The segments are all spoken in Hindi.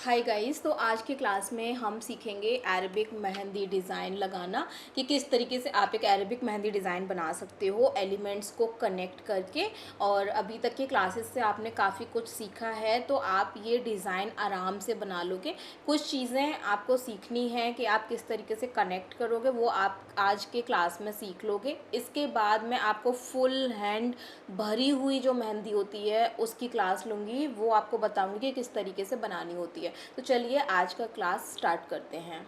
Hi guys. तो आज की क्लास में हम सीखेंगे अरेबिक मेहंदी डिज़ाइन लगाना कि किस तरीके से आप एक अरेबिक मेहंदी डिज़ाइन बना सकते हो एलिमेंट्स को कनेक्ट करके। और अभी तक की क्लासेस से आपने काफ़ी कुछ सीखा है, तो आप ये डिज़ाइन आराम से बना लोगे। कुछ चीज़ें आपको सीखनी है कि आप किस तरीके से कनेक्ट करोगे, वो आप आज के क्लास में सीख लोगे। इसके बाद मैं आपको फुल हैंड भरी हुई जो मेहंदी होती है उसकी क्लास लूँगी, वो आपको बताऊँगी कि किस तरीके से बनानी होती है। तो चलिए आज का क्लास स्टार्ट करते हैं।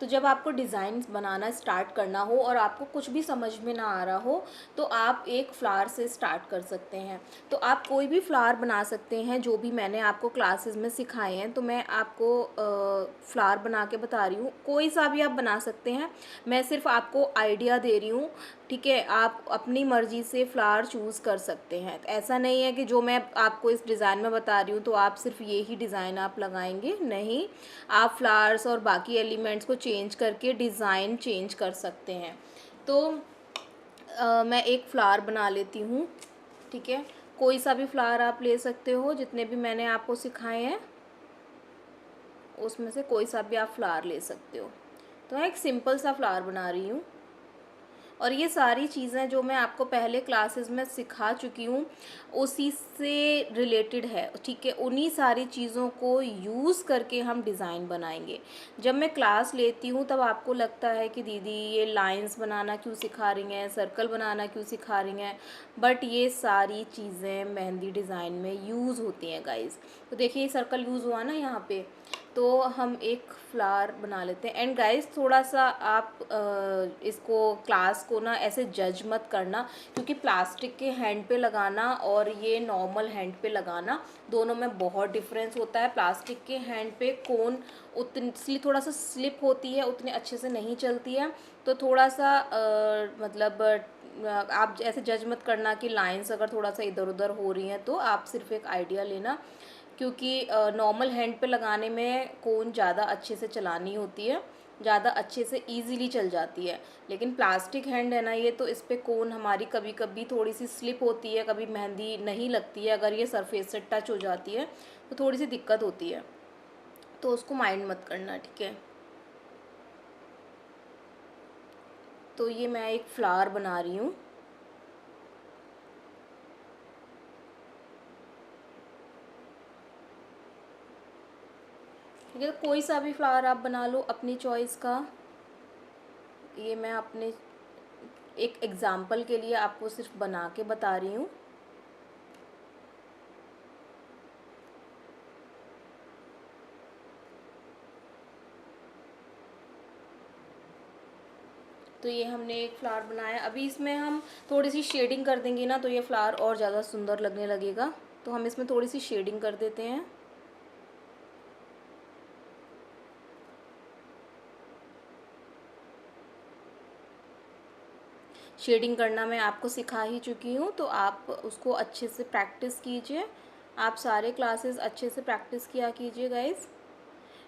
तो जब आपको डिज़ाइन बनाना स्टार्ट करना हो और आपको कुछ भी समझ में ना आ रहा हो, तो आप एक फ्लावर से स्टार्ट कर सकते हैं। तो आप कोई भी फ्लावर बना सकते हैं, जो भी मैंने आपको क्लासेस में सिखाए हैं। तो मैं आपको फ्लावर बना के बता रही हूँ, कोई सा भी आप बना सकते हैं। मैं सिर्फ आपको आइडिया दे रही हूँ, ठीक है। आप अपनी मर्ज़ी से फ्लावर चूज़ कर सकते हैं। तो ऐसा नहीं है कि जो मैं आपको इस डिज़ाइन में बता रही हूँ तो आप सिर्फ ये ही डिज़ाइन आप लगाएंगे, नहीं। आप फ्लावर्स और बाकी एलिमेंट्स को चेंज करके डिज़ाइन चेंज कर सकते हैं। तो मैं एक फ्लावर बना लेती हूँ, ठीक है। कोई सा भी फ्लावर आप ले सकते हो, जितने भी मैंने आपको सिखाए हैं उसमें से कोई सा भी आप फ्लावर ले सकते हो। तो मैं एक सिंपल सा फ्लावर बना रही हूँ, और ये सारी चीज़ें जो मैं आपको पहले क्लासेस में सिखा चुकी हूँ उसी से रिलेटेड है, ठीक है। उन्हीं सारी चीज़ों को यूज़ करके हम डिज़ाइन बनाएंगे। जब मैं क्लास लेती हूँ तब आपको लगता है कि दीदी ये लाइंस बनाना क्यों सिखा रही हैं, सर्कल बनाना क्यों सिखा रही हैं, बट ये सारी चीज़ें मेहंदी डिज़ाइन में यूज़ होती हैं गाइस। तो देखिए ये सर्कल यूज़ हुआ ना यहाँ पे। तो हम एक फ्लावर बना लेते हैं। एंड गाइस थोड़ा सा आप इसको क्लास को ना ऐसे जज मत करना, क्योंकि प्लास्टिक के हैंड पे लगाना और ये नॉर्मल हैंड पे लगाना दोनों में बहुत डिफरेंस होता है। प्लास्टिक के हैंड पे कोन उतनी थोड़ा सा स्लिप होती है, उतने अच्छे से नहीं चलती है। तो थोड़ा सा मतलब आप ऐसे जज मत करना कि लाइंस अगर थोड़ा सा इधर उधर हो रही हैं, तो आप सिर्फ एक आइडिया लेना, क्योंकि नॉर्मल हैंड पे लगाने में कोन ज़्यादा अच्छे से चलानी होती है, ज़्यादा अच्छे से इजीली चल जाती है। लेकिन प्लास्टिक हैंड है ना ये, तो इस पे कोन हमारी कभी कभी थोड़ी सी स्लिप होती है, कभी मेहंदी नहीं लगती है। अगर ये सरफेस से टच हो जाती है तो थोड़ी सी दिक्कत होती है, तो उसको माइंड मत करना, ठीक है। तो ये मैं एक फ्लावर बना रही हूँ। ठीक है, कोई सा भी फ्लावर आप बना लो अपनी चॉइस का। ये मैं अपने एक एग्ज़ाम्पल के लिए आपको सिर्फ बना के बता रही हूँ। तो ये हमने एक फ्लावर बनाया। अभी इसमें हम थोड़ी सी शेडिंग कर देंगे ना, तो ये फ्लावर और ज़्यादा सुंदर लगने लगेगा। तो हम इसमें थोड़ी सी शेडिंग कर देते हैं। शेडिंग करना मैं आपको सिखा ही चुकी हूँ, तो आप उसको अच्छे से प्रैक्टिस कीजिए। आप सारे क्लासेस अच्छे से प्रैक्टिस किया कीजिए गाइस।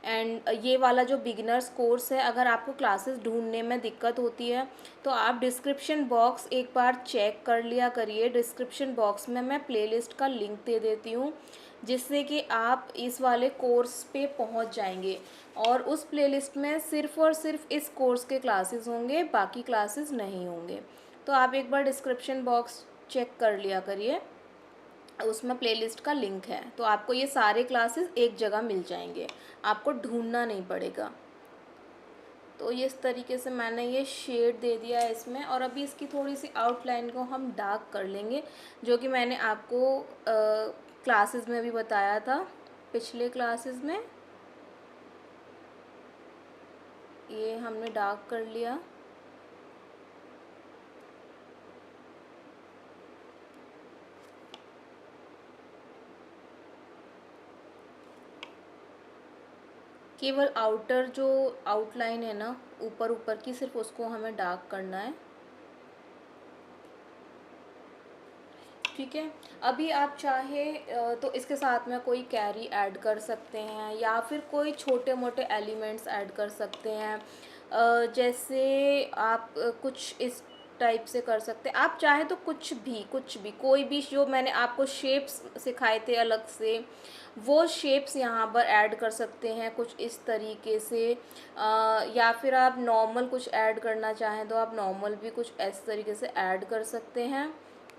एंड ये वाला जो बिगिनर्स कोर्स है, अगर आपको क्लासेस ढूंढने में दिक्कत होती है तो आप डिस्क्रिप्शन बॉक्स एक बार चेक कर लिया करिए। डिस्क्रिप्शन बॉक्स में मैं प्लेलिस्ट का लिंक दे देती हूँ, जिससे कि आप इस वाले कोर्स पे पहुँच जाएंगे। और उस प्लेलिस्ट में सिर्फ़ और सिर्फ इस कोर्स के क्लासेस होंगे, बाकी क्लासेस नहीं होंगे। तो आप एक बार डिस्क्रिप्शन बॉक्स चेक कर लिया करिए, उसमें प्लेलिस्ट का लिंक है। तो आपको ये सारे क्लासेस एक जगह मिल जाएंगे, आपको ढूंढना नहीं पड़ेगा। तो ये इस तरीके से मैंने ये शेड दे दिया है इसमें। और अभी इसकी थोड़ी सी आउटलाइन को हम डार्क कर लेंगे, जो कि मैंने आपको क्लासेस में भी बताया था, पिछले क्लासेस में। ये हमने डार्क कर लिया। केवल आउटर जो आउटलाइन है ना, ऊपर ऊपर की, सिर्फ उसको हमें डार्क करना है, ठीक है। अभी आप चाहे तो इसके साथ में कोई कैरी ऐड कर सकते हैं, या फिर कोई छोटे मोटे एलिमेंट्स ऐड कर सकते हैं। जैसे आप कुछ इस टाइप से कर सकते हैं। आप चाहे तो कुछ भी कोई भी जो मैंने आपको शेप्स सिखाए थे अलग से, वो शेप्स यहाँ पर ऐड कर सकते हैं कुछ इस तरीके से। या फिर आप नॉर्मल कुछ ऐड करना चाहें तो आप नॉर्मल भी कुछ इस तरीके से ऐड कर सकते हैं,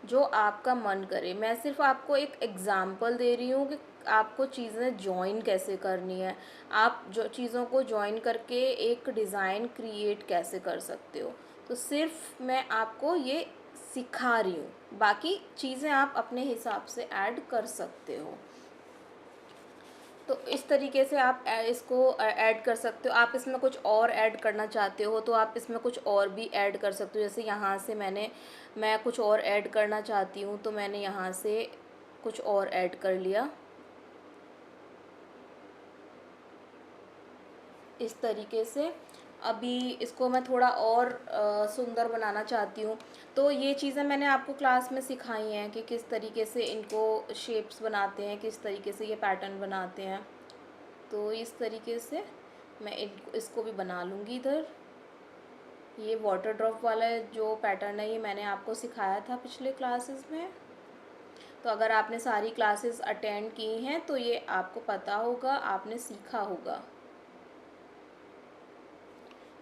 जो आपका मन करे। मैं सिर्फ आपको एक एग्ज़ाम्पल दे रही हूँ कि आपको चीज़ें जॉइन कैसे करनी है, आप जो चीज़ों को जॉइन करके एक डिज़ाइन क्रिएट कैसे कर सकते हो। तो सिर्फ मैं आपको ये सिखा रही हूँ, बाकी चीज़ें आप अपने हिसाब से ऐड कर सकते हो। तो इस तरीके से आप इसको ऐड कर सकते हो। आप इसमें कुछ और ऐड करना चाहते हो तो आप इसमें कुछ और भी ऐड कर सकते हो। जैसे यहाँ से मैं कुछ और ऐड करना चाहती हूँ तो मैंने यहाँ से कुछ और ऐड कर लिया इस तरीके से। अभी इसको मैं थोड़ा और सुंदर बनाना चाहती हूँ, तो ये चीज़ें मैंने आपको क्लास में सिखाई हैं कि किस तरीके से इनको शेप्स बनाते हैं, किस तरीके से ये पैटर्न बनाते हैं। तो इस तरीके से मैं इसको भी बना लूँगी इधर। ये वाटर ड्रॉप वाला जो पैटर्न है ये मैंने आपको सिखाया था पिछले क्लासेस में। तो अगर आपने सारी क्लासेस अटेंड की हैं तो ये आपको पता होगा, आपने सीखा होगा।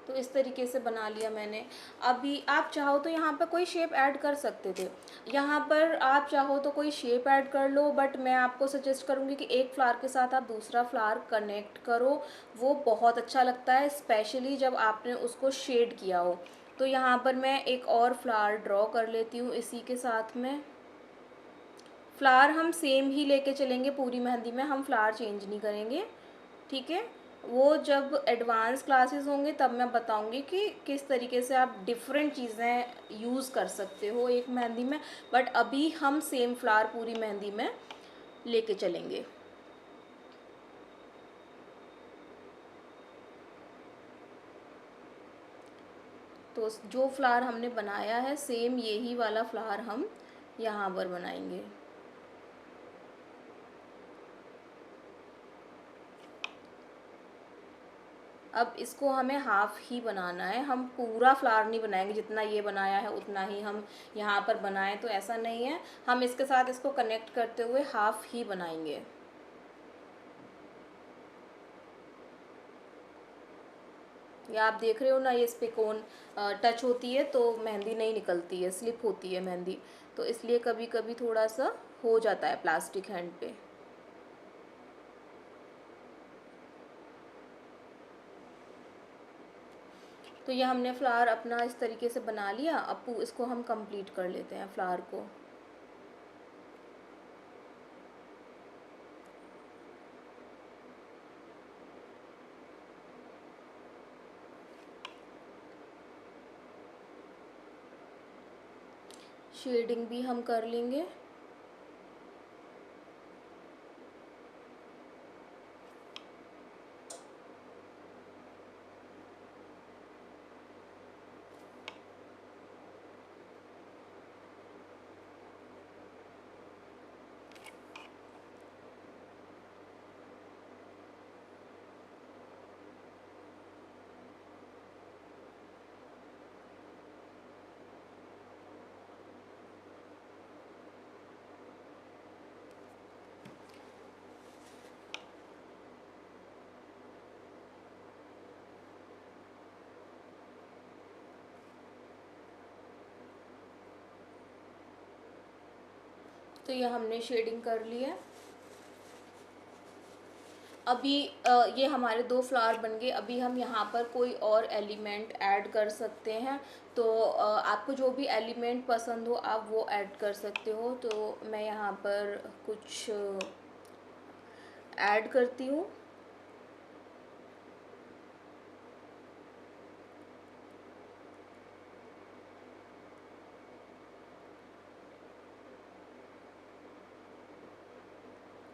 तो इस तरीके से बना लिया मैंने। अभी आप चाहो तो यहाँ पर कोई शेप ऐड कर सकते थे, यहाँ पर आप चाहो तो कोई शेप ऐड कर लो, बट मैं आपको सजेस्ट करूँगी कि एक फ्लावर के साथ आप दूसरा फ्लावर कनेक्ट करो, वो बहुत अच्छा लगता है, स्पेशली जब आपने उसको शेड किया हो। तो यहाँ पर मैं एक और फ्लावर ड्रॉ कर लेती हूँ इसी के साथ में। फ्लावर हम सेम ही लेके चलेंगे पूरी मेहंदी में, हम फ्लावर चेंज नहीं करेंगे, ठीक है। वो जब एडवांस क्लासेस होंगे तब मैं बताऊंगी कि किस तरीके से आप डिफरेंट चीज़ें यूज़ कर सकते हो एक मेहंदी में, बट अभी हम सेम फ्लावर पूरी मेहंदी में लेके चलेंगे। तो जो फ्लावर हमने बनाया है सेम यही वाला फ्लावर हम यहाँ पर बनाएंगे। अब इसको हमें हाफ़ ही बनाना है, हम पूरा फ्लावर नहीं बनाएंगे, जितना ये बनाया है उतना ही हम यहाँ पर बनाएं तो ऐसा नहीं है। हम इसके साथ इसको कनेक्ट करते हुए हाफ़ ही बनाएंगे। ये आप देख रहे हो ना, ये इस पे कोन टच होती है तो मेहंदी नहीं निकलती है, स्लिप होती है मेहंदी, तो इसलिए कभी कभी थोड़ा सा हो जाता है प्लास्टिक हैंड पे। तो ये हमने फ्लावर अपना इस तरीके से बना लिया। अब इसको हम कंप्लीट कर लेते हैं फ्लावर को। शेडिंग भी हम कर लेंगे। तो ये हमने शेडिंग कर ली है। अभी ये हमारे दो फ्लावर बन गए। अभी हम यहाँ पर कोई और एलिमेंट ऐड कर सकते हैं, तो आपको जो भी एलिमेंट पसंद हो आप वो ऐड कर सकते हो। तो मैं यहाँ पर कुछ ऐड करती हूँ।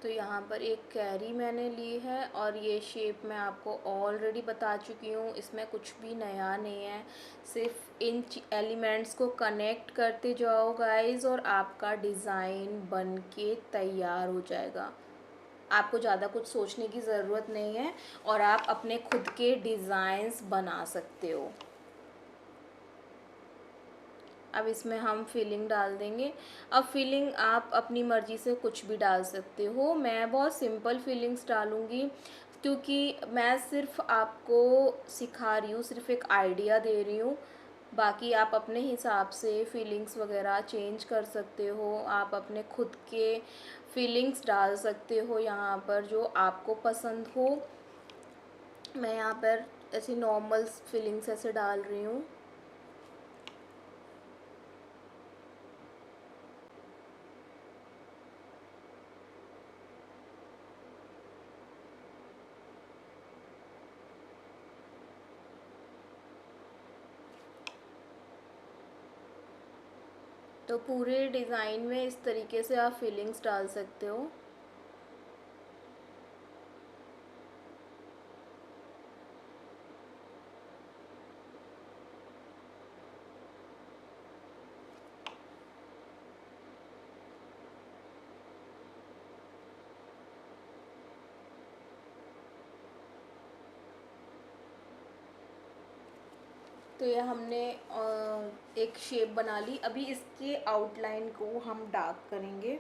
तो यहाँ पर एक कैरी मैंने ली है और ये शेप मैं आपको ऑलरेडी बता चुकी हूँ, इसमें कुछ भी नया नहीं है। सिर्फ इन एलिमेंट्स को कनेक्ट करते जाओ गाइस और आपका डिज़ाइन बन के तैयार हो जाएगा। आपको ज़्यादा कुछ सोचने की ज़रूरत नहीं है और आप अपने खुद के डिज़ाइंस बना सकते हो। अब इसमें हम फिलिंग डाल देंगे। अब फिलिंग आप अपनी मर्ज़ी से कुछ भी डाल सकते हो। मैं बहुत सिंपल फिलिंग्स डालूँगी क्योंकि मैं सिर्फ़ आपको सिखा रही हूँ, सिर्फ़ एक आइडिया दे रही हूँ। बाकी आप अपने हिसाब से फीलिंग्स वगैरह चेंज कर सकते हो, आप अपने खुद के फीलिंग्स डाल सकते हो यहाँ पर जो आपको पसंद हो। मैं यहाँ पर ऐसी नॉर्मल फीलिंग्स ऐसे डाल रही हूँ। तो पूरे डिज़ाइन में इस तरीके से आप फीलिंग्स डाल सकते हो। तो ये हमने एक शेप बना ली। अभी इसके आउटलाइन को हम डार्क करेंगे।